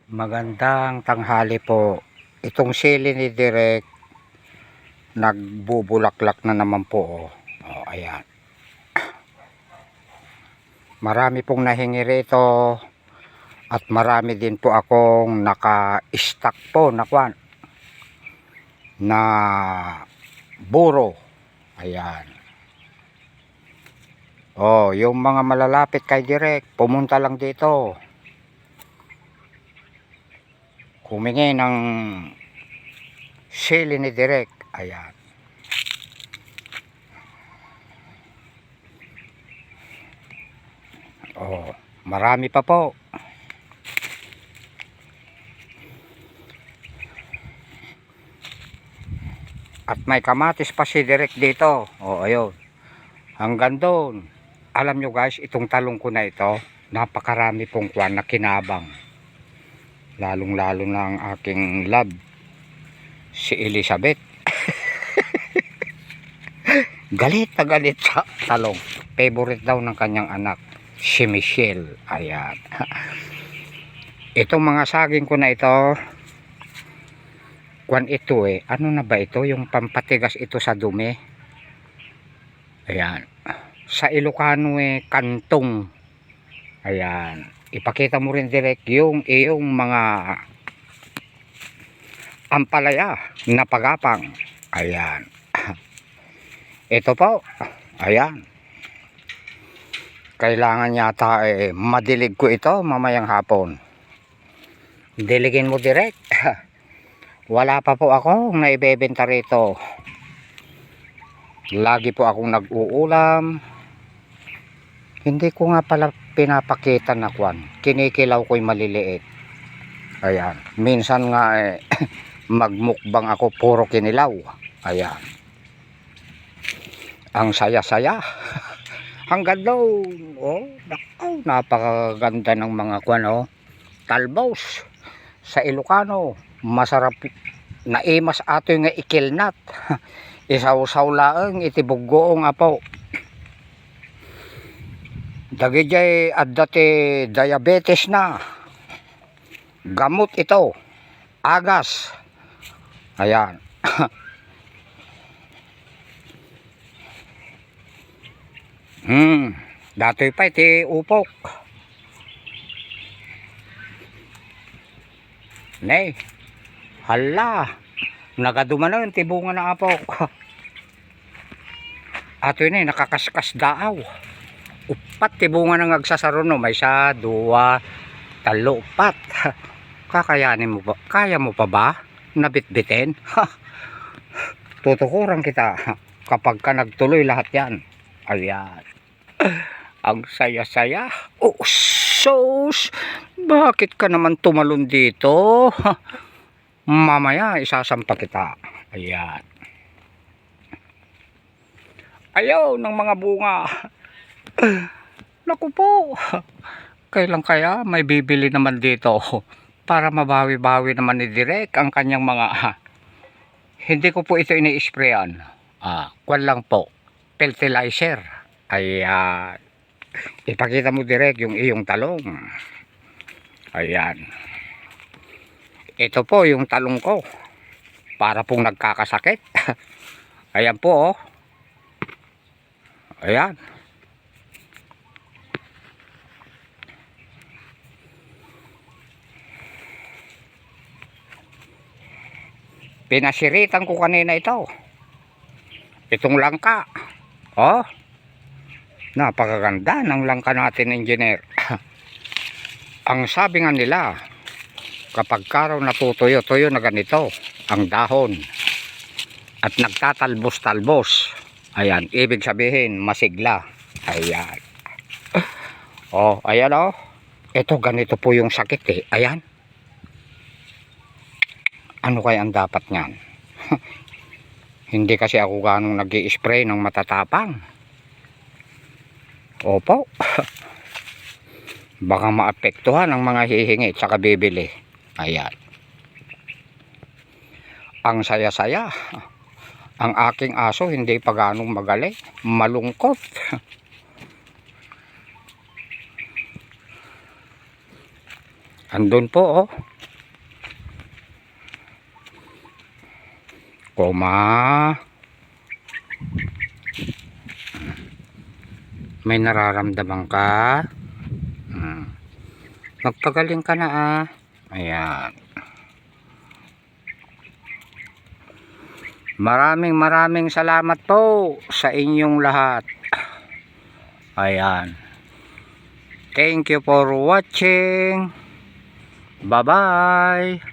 Magandang tanghali po. Itong sili ni Direk nagbubulaklak na naman po. Ayan. Marami pong nahingi rito at marami din po akong naka-stock po na buro. Ayan. Yung mga malalapit kay Direk, pumunta lang dito. Humingi ng sili ni Direk. Ayan. Marami pa po. At may kamatis pa si Direk dito. Ayun. Hanggang doon. Alam nyo guys, itong talong ko na ito, napakarami pong kwan na kinabang. Lalong-lalo na ang aking love, si Elizabeth. Galit na galit sa talong. Favorite daw ng kanyang anak, si Michelle. Ayan. Itong mga saging ko na ito, kwan ito ano na ba ito? Yung pampatigas ito sa dumi. Ayan. Sa Ilocano kantong. Ayan. Ipakita mo rin direct yung mga ampalaya na pagapang. Ayan. Ito po. Ayan. Kailangan yata madilig ko ito mamayang hapon. Diligin mo direct. Wala pa po akong naibebenta rito. Lagi po akong nag-uulam. Hindi ko nga pala pinapakita na kwan. Kinikilaw ko'y maliliit. Ayan. Minsan nga magmukbang ako puro kinilaw. Ayan. Ang saya-saya. Hanggang doon. Napakaganda ng mga kwan. Talbos. Sa Ilocano. Masarap. Naimas ato yung ikilnat. Isaw-saw laang itibuggoong apo. Dagijay at dati diabetes na. Gamot ito. Agas. Ayan. Dati pa iti upok. Nay. Hala. Nagadumanon tibungan na apok. Ato yun nakakaskas daaw. Upat tibungan ng agsasaruno. May isa, dua, talo, upat. Kakayanin mo ba? Kaya mo pa ba? Nabitbitin? Tutukuran kita. Kapag ka nagtuloy lahat yan. Ayan. Ang saya-saya. Sus! Bakit ka naman tumalon dito? Mamaya isasampa kita. Ayan. Ayaw ng mga bunga. Naku po. Kailan kaya may bibili naman dito para mabawi-bawi naman ni Direk ang kanyang mga hindi ko po ito ini-sprayan. Kwan lang po. Fertilizer. Ayan. Ipakita mo Direk yung iyong talong. Ayan. Ito po yung talong ko. Para pong nagkakasakit. Ayan po. Ayan. Pinasiritan ko kanina ito. Itong langka. Napakaganda ng langka natin, engineer. Ang sabi nga nila, kapag karaw natutuyo-tuyo na ganito ang dahon at nagtatalbos-talbos, ayan, ibig sabihin masigla. Ayan. Ayan ito ganito po yung sakit ayan. Ano kaya ang dapat niyan? Hindi kasi ako ganong nag-i-spray ng matatapang. Opo. Baka maapektuhan ang mga hihingi at saka bibili. Ayan. Ang saya-saya. Ang aking aso hindi pa ganong magaling. Malungkot. Andun po oh. Koma. May nararamdaman ka? Magpagaling ka na ah. Ayan. Maraming salamat po sa inyong lahat. Ayan. Thank you for watching. Bye-bye.